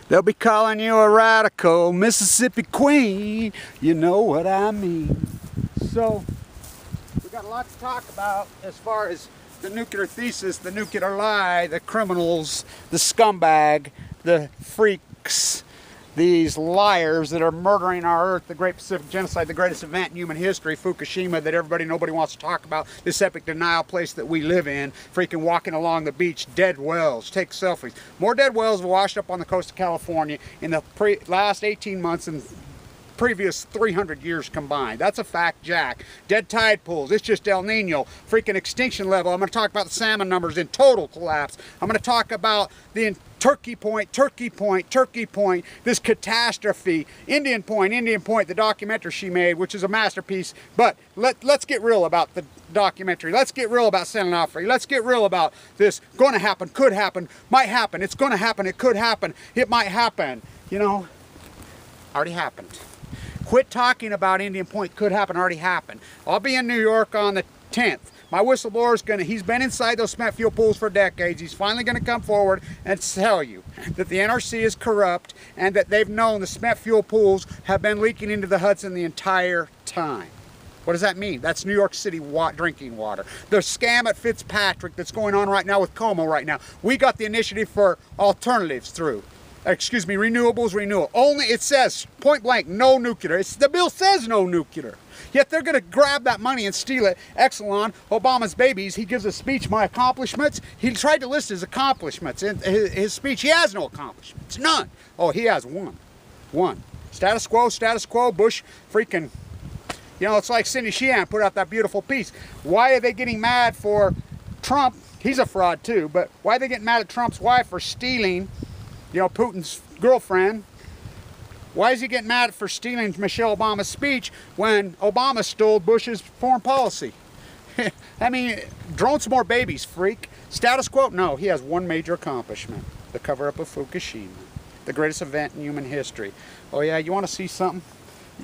They'll be calling you a radical Mississippi queen. You know what I mean. So, we got a lot to talk about as far as the nuclear thesis, the nuclear lie, the criminals, the scumbag, the freaks, these liars that are murdering our earth, the Great Pacific Genocide, the greatest event in human history, Fukushima, that nobody wants to talk about, this epic denial place that we live in, freaking walking along the beach, dead whales, take selfies. More dead whales have washed up on the coast of California in the last 18 months and previous 300 years combined. That's a fact, Jack. Dead tide pools. It's just El Nino. Freaking extinction level. I'm going to talk about the salmon numbers in total collapse. I'm going to talk about the Turkey Point, this catastrophe. Indian Point, the documentary she made, which is a masterpiece. But let's get real about the documentary. Let's get real about San Onofre. Let's get real about this. Going to happen, could happen, might happen. It's going to happen, it could happen, it might happen. You know, already happened. Quit talking about Indian Point could happen, already happened. I'll be in New York on the 10th. My whistleblower's he's been inside those cement fuel pools for decades. He's finally gonna come forward and tell you that the NRC is corrupt and that they've known the cement fuel pools have been leaking into the Hudson the entire time. What does that mean? That's New York City drinking water. The scam at Fitzpatrick that's going on right now with Como right now. We got the initiative for alternatives through. Excuse me, renewables, renewal. Only, it says, point blank, no nuclear. The bill says no nuclear. Yet they're going to grab that money and steal it. Exelon, Obama's babies, he gives a speech, my accomplishments. He tried to list his accomplishments in his speech. He has no accomplishments, none. Oh, he has one. One. Status quo, Bush freaking, you know, it's like Cindy Sheehan put out that beautiful piece. Why are they getting mad for Trump? He's a fraud too, but why are they getting mad at Trump's wife for stealing, you know, Putin's girlfriend? Why is he getting mad for stealing Michelle Obama's speech when Obama stole Bush's foreign policy? I mean, drone some more babies, freak. Status quo? No, he has one major accomplishment. The cover-up of Fukushima. The greatest event in human history. Oh yeah, you want to see something?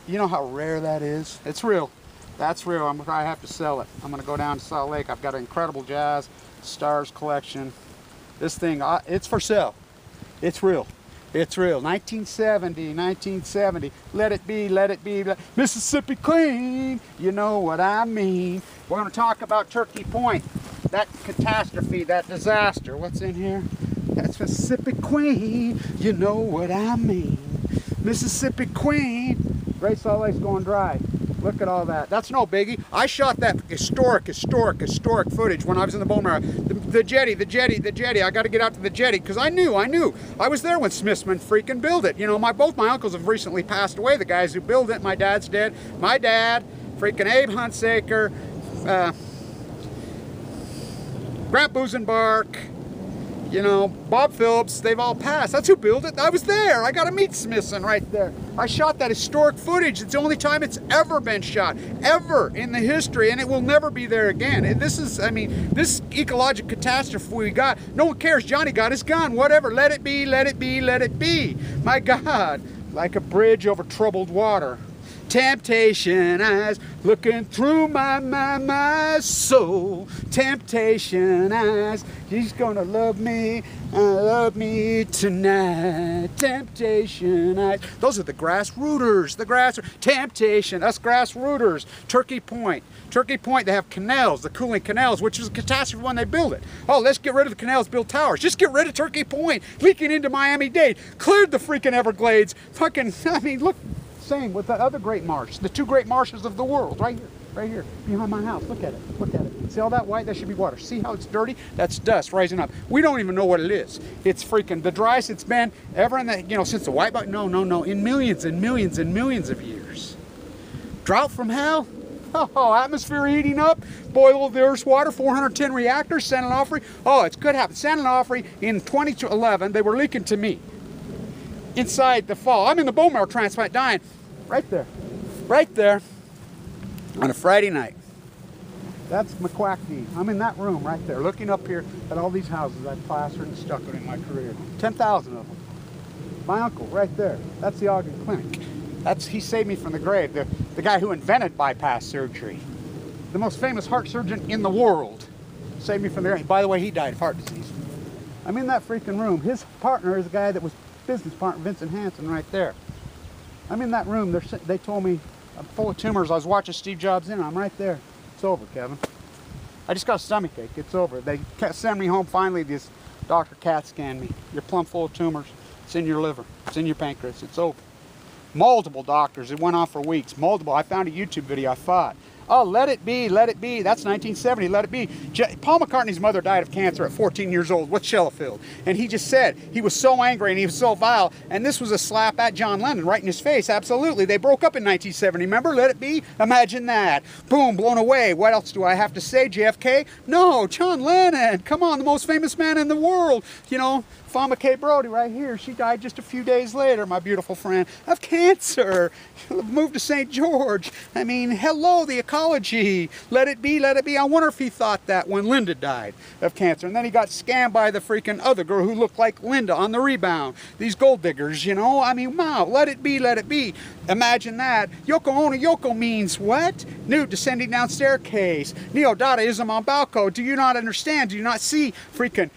You know how rare that is? It's real. That's real. I have to sell it. I'm going to go down to Salt Lake. I've got an incredible jazz stars collection. This thing, it's for sale. It's real. It's real. 1970. Let it be. Mississippi Queen. You know what I mean. We're going to talk about Turkey Point. That catastrophe, that disaster. What's in here? That's Mississippi Queen. You know what I mean. Mississippi Queen. Great Salt Lake's going dry. Look at all that. That's no biggie. I shot that historic footage when I was in the bone marrow. The jetty. I got to get out to the jetty because I knew. I was there when Smithsman freaking built it. You know, both my uncles have recently passed away. The guys who built it. My dad's dead. My dad, freaking Abe Huntsaker, Grant Busenbark, you know, Bob Phillips, they've all passed. That's who built it. I was there. I got to meet Smithson right there. I shot that historic footage. It's the only time it's ever been shot, ever in the history, and it will never be there again. This is, I mean, this ecological catastrophe we got, no one cares. Johnny got his gun, whatever. Let it be. My God, like a bridge over troubled water. Temptation eyes looking through my soul. Temptation eyes, he's gonna love me tonight. Temptation eyes. Those are the Grassrooters. Temptation, us Grassrooters. Turkey Point, they have canals, the cooling canals, which was a catastrophe when they built it. Oh, let's get rid of the canals, build towers. Just get rid of Turkey Point, leaking into Miami-Dade. Cleared the freaking Everglades. Fucking, I mean, look. Same with the other great marsh, the two great marshes of the world, right here, behind my house. Look at it. See all that white? That should be water. See how it's dirty? That's dust rising up. We don't even know what it is. It's freaking the driest it's been ever in the, you know, since the white, no, in millions of years. Drought from hell? Oh, atmosphere heating up, boil of the Earth's water, 410 reactors, San Onofre. Oh, it could happen. San Onofre in 2011, they were leaking to me. Inside the fall. I'm in the bone marrow transplant dying. Right there. On a Friday night. That's McQuackney. I'm in that room right there, looking up here at all these houses I've plastered and stuccoed in my career. 10,000 of them. My uncle, right there. That's the Ogden Clinic. He saved me from the grave. The guy who invented bypass surgery. The most famous heart surgeon in the world. Saved me from the grave. By the way, he died of heart disease. I'm in that freaking room. His partner is a guy that was business partner, Vincent Hansen, right there. I'm in that room. They told me I'm full of tumors. I was watching Steve Jobs in. I'm right there. It's over, Kevin. I just got a stomach ache. It's over. They sent me home finally. This doctor CAT scanned me. You're plumb full of tumors. It's in your liver. It's in your pancreas. It's over. Multiple doctors. It went on for weeks. Multiple. I found a YouTube video. I fought. Oh, let it be, let it be. That's 1970, let it be. Paul McCartney's mother died of cancer at 14 years old with Shellifield. And he just said he was so angry and he was so vile. And this was a slap at John Lennon right in his face. Absolutely. They broke up in 1970. Remember? Let it be. Imagine that. Boom, blown away. What else do I have to say? JFK? No, John Lennon. Come on, the most famous man in the world. You know, Fama K. Brody right here. She died just a few days later, my beautiful friend, of cancer. Moved to St. George. I mean, hello, the ecology. Let it be, let it be. I wonder if he thought that when Linda died of cancer. And then he got scammed by the freaking other girl who looked like Linda on the rebound. These gold diggers, you know. I mean, wow, let it be, let it be. Imagine that. Yoko Ono Yoko means what? Nude descending down staircase. Neo-Dadaism on balcony. Do you not understand? Do you not see freaking...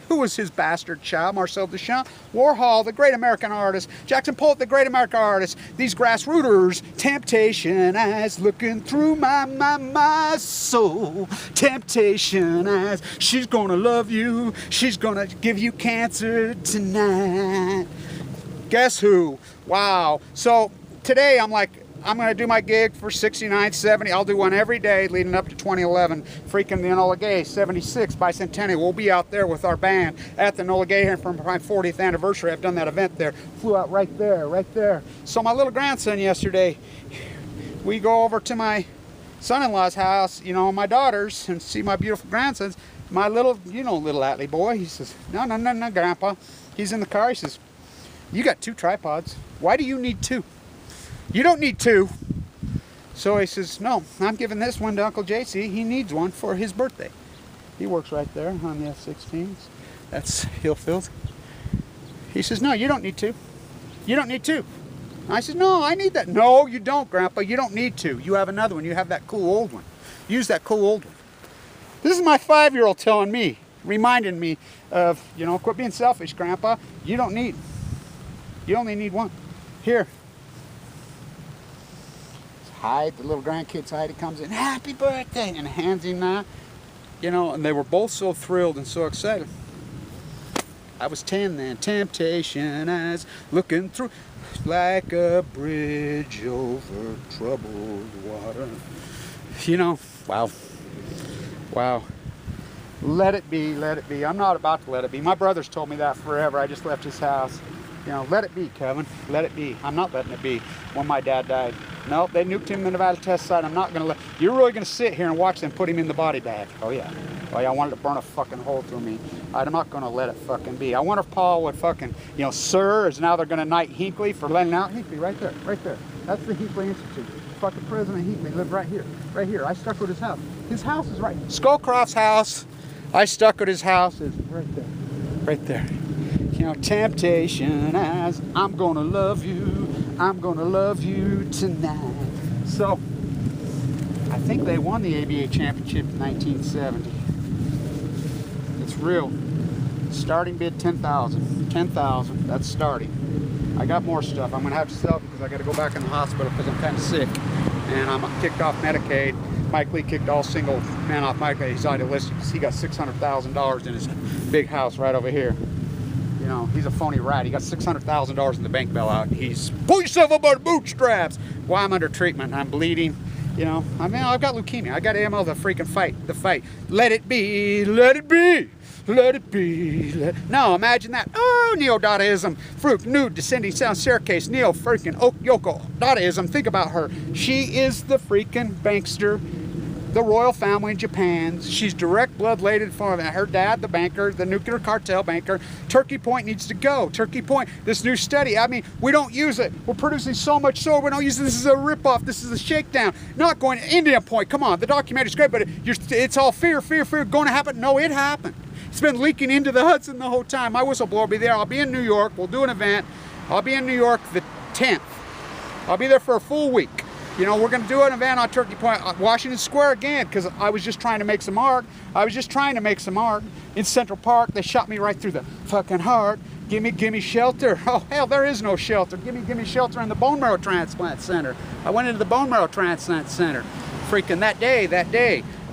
Who was his bastard child? Marcel Duchamp, Warhol, the great American artist, Jackson Pollock, the great American artist, these grassrooters, temptation eyes looking through my soul, temptation eyes, she's gonna love you, she's gonna give you cancer tonight. Guess who? Wow. So today I'm like, I'm going to do my gig for 69, 70. I'll do one every day leading up to 2011. Freaking the Enola Gay 76 bicentennial. We'll be out there with our band at the Enola Gay for my 40th anniversary. I've done that event there. Flew out right there, right there. So my little grandson yesterday, we go over to my son-in-law's house, you know, my daughters, and see my beautiful grandsons. My little, you know, little Atlee boy, he says, no, Grandpa. He's in the car. He says, you got 2 tripods. Why do you need 2? You don't need 2. So he says, no, I'm giving this one to Uncle JC. He needs one for his birthday. He works right there on the F-16s. That's Hillfield. He says, no, you don't need 2. You don't need 2. I said, no, I need that. No, you don't, Grandpa. You don't need 2. You have another one. You have that cool old one. Use that cool old one. This is my 5-year-old telling me, reminding me of, you know, quit being selfish, Grandpa. You don't need. You only need 1. Here. Hide, the little grandkid's hide, he comes in, happy birthday, and hands him that, you know, and they were both so thrilled and so excited. I was 10 then, temptation eyes looking through like a bridge over troubled water. You know, wow, wow. Let it be, let it be. I'm not about to let it be. My brother's told me that forever. I just left his house. You know, let it be, Kevin. Let it be. I'm not letting it be when my dad died. No, they nuked him in the Nevada test site. I'm not going to let... You're really going to sit here and watch them put him in the body bag. Oh, yeah. Oh, yeah, I wanted to burn a fucking hole through me. I'm not going to let it fucking be. I wonder if Paul would fucking... You know, sir, is now they're going to knight Hinckley for letting out. Hinckley, right there. Right there. That's the Hinckley Institute. Fucking President Hinckley lived right here. Right here. I stuck with his house. His house is right... Scowcroft's house. I stuck with his house. Is right there. Right there. You know, temptation as I'm gonna love you, I'm gonna love you tonight. So, I think they won the ABA championship in 1970. It's real. Starting bid 10,000. 10,000. That's starting. I got more stuff. I'm gonna have to sell because I got to go back in the hospital because I'm kind of sick, and I'm kicked off Medicaid. Mike Lee kicked all single men off Medicaid. He's already listed. He got $600,000 in his big house right over here. You know, he's a phony rat. He got $600,000 in the bank bailout. He's pull yourself up by the bootstraps. Why I'm under treatment? I'm bleeding. You know, I mean, I've got leukemia. I got AML. The freaking fight. The fight. Let it be. Let it be. Let it be. Now imagine that. Oh, Neo-Dadaism. Fruit, nude, descending sound staircase. Neo freaking Yoko. Dadaism. Think about her. She is the freaking bankster. The royal family in Japan. She's direct blood related from her dad, the banker, the nuclear cartel banker. Turkey Point needs to go. Turkey Point, this new study, I mean, we don't use it. We're producing so much solar, we don't use it. This is a ripoff. This is a shakedown. Not going to Indian Point. Come on, the documentary's great, but it's all fear, going to happen. No, it happened. It's been leaking into the Hudson the whole time. My whistleblower will be there. I'll be in New York. We'll do an event. I'll be in New York the 10th. I'll be there for a full week. You know, we're going to do an event on Turkey Point, Washington Square again, because I was just trying to make some art. I was just trying to make some art in Central Park. They shot me right through the fucking heart. Gimme shelter. Oh, hell, there is no shelter. Gimme shelter in the bone marrow transplant center. I went into the bone marrow transplant center. Freaking that day,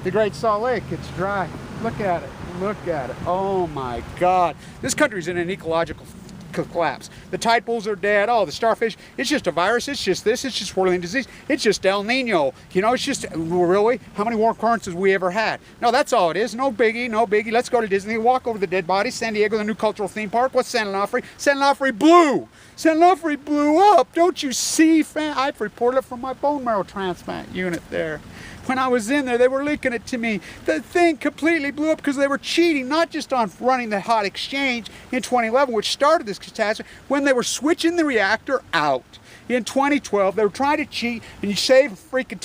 the Great Salt Lake, it's dry. Look at it. Look at it. Oh my God. This country's in an ecological collapse. The tide pools are dead. Oh, the starfish, it's just a virus. It's just this. It's just swirling disease. It's just El Nino. You know, it's just, really? How many war occurrences we ever had? No, that's all it is. No biggie, no biggie. Let's go to Disney, walk over the dead bodies. San Diego, the new cultural theme park. What's San Onofre? San Onofre blew. San Onofre blew up. Don't you see, fam? I've reported it from my bone marrow transplant unit there. When I was in there, they were leaking it to me. The thing completely blew up because they were cheating, not just on running the hot exchange in 2011, which started this catastrophe, when they were switching the reactor out. In 2012, they were trying to cheat, and you save freaking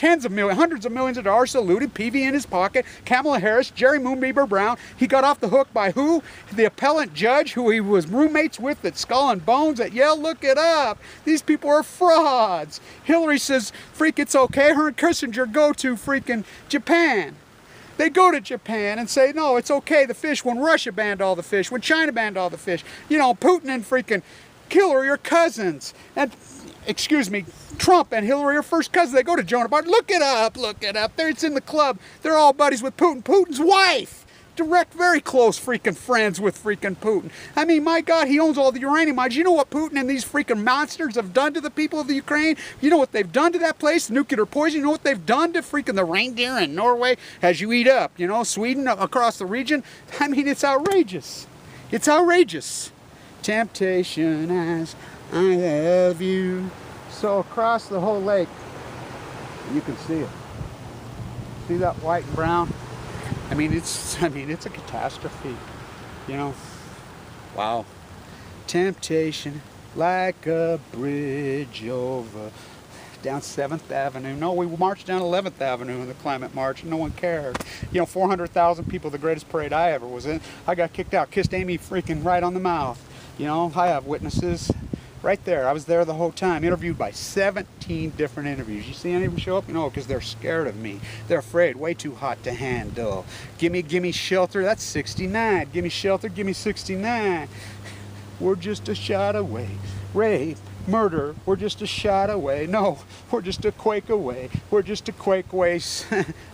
hundreds of millions of dollars, saluted, PV in his pocket, Kamala Harris, Jerry Moonbeaver Brown. He got off the hook by who? The appellant judge who he was roommates with at Skull and Bones at Yale. Look it up. These people are frauds. Hillary says, freak, it's okay. Her and Kissinger go to freaking Japan. They go to Japan and say, no, it's okay, the fish, when Russia banned all the fish, when China banned all the fish. You know, Putin and freaking Hillary are cousins. And excuse me, Trump and Hillary are first cousins. They go to Joan of Arc. Look it up, look it up. There, it's in the club. They're all buddies with Putin. Putin's wife. Direct, very close freaking friends with freaking Putin. I mean, my God, he owns all the uranium mines. You know what Putin and these freaking monsters have done to the people of the Ukraine? You know what they've done to that place, nuclear poison? You know what they've done to freaking the reindeer in Norway as you eat up, you know, Sweden, across the region? I mean, it's outrageous. It's outrageous. Temptation as I have you. So across the whole lake, you can see it. See that white and brown? I mean, it's a catastrophe, you know. Wow. Temptation like a bridge over down 7th Avenue. No, we marched down 11th Avenue in the climate march. No one cared. You know, 400,000 people, the greatest parade I ever was in. I got kicked out, kissed Amy freaking right on the mouth. You know, I have witnesses right there. I was there the whole time, interviewed by 17 different interviews. You see any of them show up? No, because they're scared of me. They're afraid, way too hot to handle. Gimme shelter, that's 69. Gimme shelter, gimme 69. We're just a shot away. Rape, murder, we're just a shot away. No, we're just a quake away. We're just a quake away.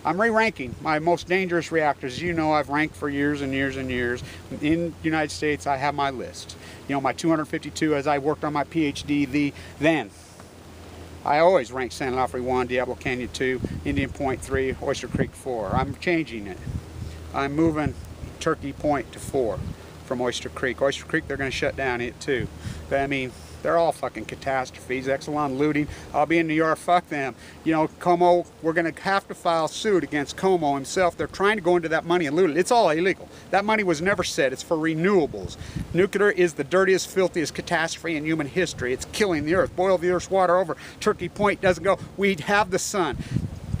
I'm re-ranking my most dangerous reactors. You know, I've ranked for years and years and years. In the United States, I have my list. You know, my 252 as I worked on my PhD, then. I always rank San Onofre 1, Diablo Canyon 2, Indian Point 3, Oyster Creek 4. I'm changing it. I'm moving Turkey Point to 4 from Oyster Creek. Oyster Creek, they're going to shut down it too. But I mean, they're all fucking catastrophes. Exelon looting. I'll be in New York. Fuck them. You know, Como, we're going to have to file suit against Como himself. They're trying to go into that money and loot it. It's all illegal. That money was never said. It's for renewables. Nuclear is the dirtiest, filthiest catastrophe in human history. It's killing the earth. Boil the earth's water over. Turkey Point doesn't go. We have the sun.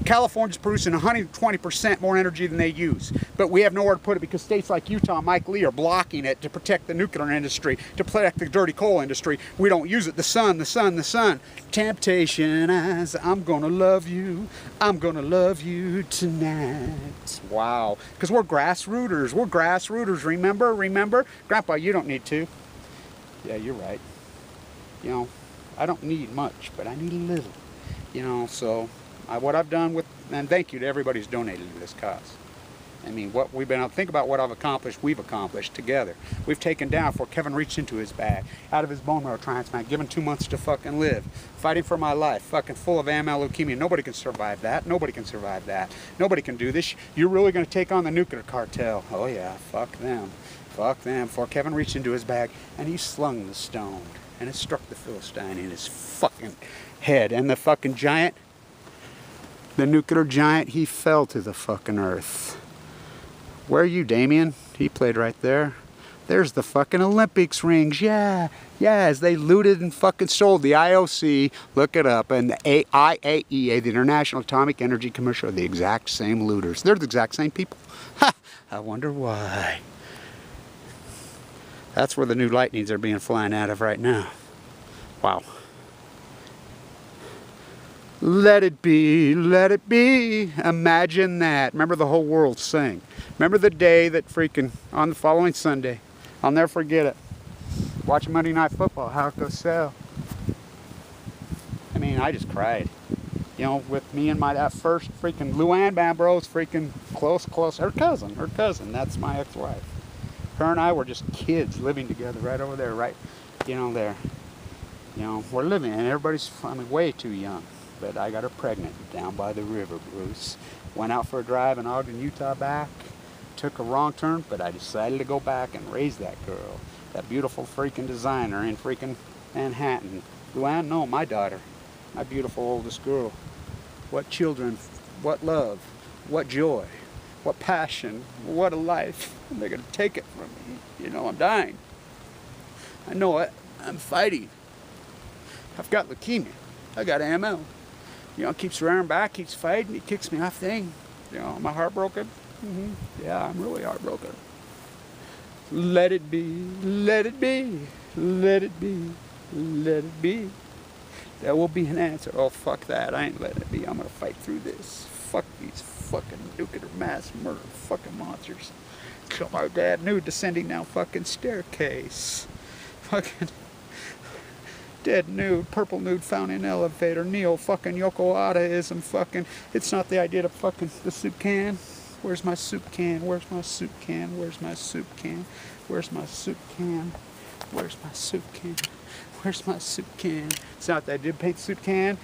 California's producing 120% more energy than they use. But we have nowhere to put it because states like Utah and Mike Lee are blocking it to protect the nuclear industry, to protect the dirty coal industry. We don't use it. The sun, the sun, the sun. Temptation as I'm gonna love you. I'm gonna love you tonight. Wow. Because we're grassrooters. We're grassrooters. Remember? Remember? Grandpa, you don't need to. Yeah, you're right. You know, I don't need much, but I need a little. You know, so what I've done with, and thank you to everybody who's donated to this cause. I mean, what we've been, think about what I've accomplished, we've accomplished together. We've taken down before Kevin reached into his bag, out of his bone marrow transplant, given 2 months to fucking live, fighting for my life, fucking full of AML leukemia. Nobody can survive that. Nobody can survive that. Nobody can do this. You're really going to take on the nuclear cartel. Oh yeah, fuck them. Fuck them. Before Kevin reached into his bag, and he slung the stone, and it struck the Philistine in his fucking head. And the fucking giant, the nuclear giant, he fell to the fucking earth. Where are you, Damien? He played right there. There's the fucking Olympics rings. Yeah, yeah, as they looted and fucking sold the IOC, look it up, and the IAEA, the International Atomic Energy Commission, are the exact same looters. They're the exact same people. Ha! I wonder why. That's where the new lightnings are being flying out of right now. Wow. Let it be, let it be. Imagine that. Remember the whole world sang. Remember the day that freaking, on the following Sunday. I'll never forget it. Watching Monday Night Football, how it goes sell. I mean, I just cried. You know, with me and that first freaking Luann Bambro's freaking close. Her cousin, that's my ex-wife. Her and I were just kids living together right over there, right, you know, there. You know, we're living, and everybody's, I mean, way too young. But I got her pregnant down by the river, Bruce. Went out for a drive in Ogden, Utah back. Took a wrong turn, but I decided to go back and raise that girl. That beautiful freaking designer in freaking Manhattan. Luann, no, my daughter. My beautiful oldest girl. What children, what love, what joy, what passion, what a life. And they're going to take it from me. You know, I'm dying. I know it. I'm fighting. I've got leukemia. I got AML. You know, keeps rearing back, keeps fighting, he kicks me off thing. You know, am I heartbroken? Yeah, I'm really heartbroken. Let it be, let it be, let it be, let it be. There will be an answer. Oh, fuck that. I ain't letting it be. I'm gonna fight through this. Fuck these fucking nuclear mass murder fucking monsters. Kill my dad nude descending down fucking staircase. Fucking dead nude, purple nude found in elevator, neo fucking Yoko Odaism fucking, it's not the idea of fucking the soup can. Where's my soup can? Where's my soup can? Where's my soup can? Where's my soup can? Where's my soup can? Where's my soup can? It's not the idea to paint the soup can.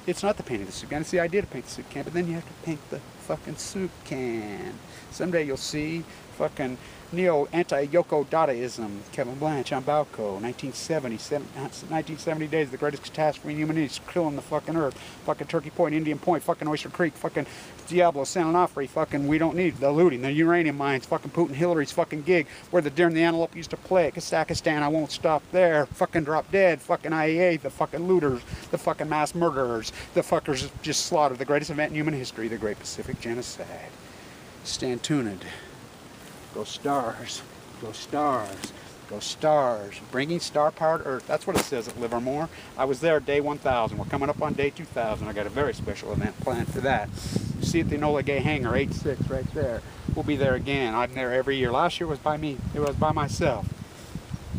It's not the painting of the soup can, it's the idea to paint the soup can, but then you have to paint the fucking soup can. Someday you'll see fucking neo-anti-Yoko Dadaism, Kevin Blanche on Balco, 1970 days, the greatest catastrophe in human history, killing the fucking earth, fucking Turkey Point, Indian Point, fucking Oyster Creek, fucking Diablo, San Onofre, fucking we don't need the looting, the uranium mines, fucking Putin, Hillary's fucking gig, where the deer and the antelope used to play, Kazakhstan, I won't stop there, fucking drop dead, fucking IAEA, the fucking looters, the fucking mass murderers, the fuckers just slaughtered the greatest event in human history, the Great Pacific Genocide. Stand tuned. Go stars, go stars, go stars. Bringing star-powered Earth. That's what it says at Livermore. I was there day 1000. We're coming up on day 2000. I got a very special event planned for that. You see at the Enola Gay Hangar, 8-6 right there. We'll be there again. I'm there every year. Last year was by me. It was by myself.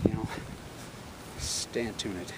You know, stand tuned.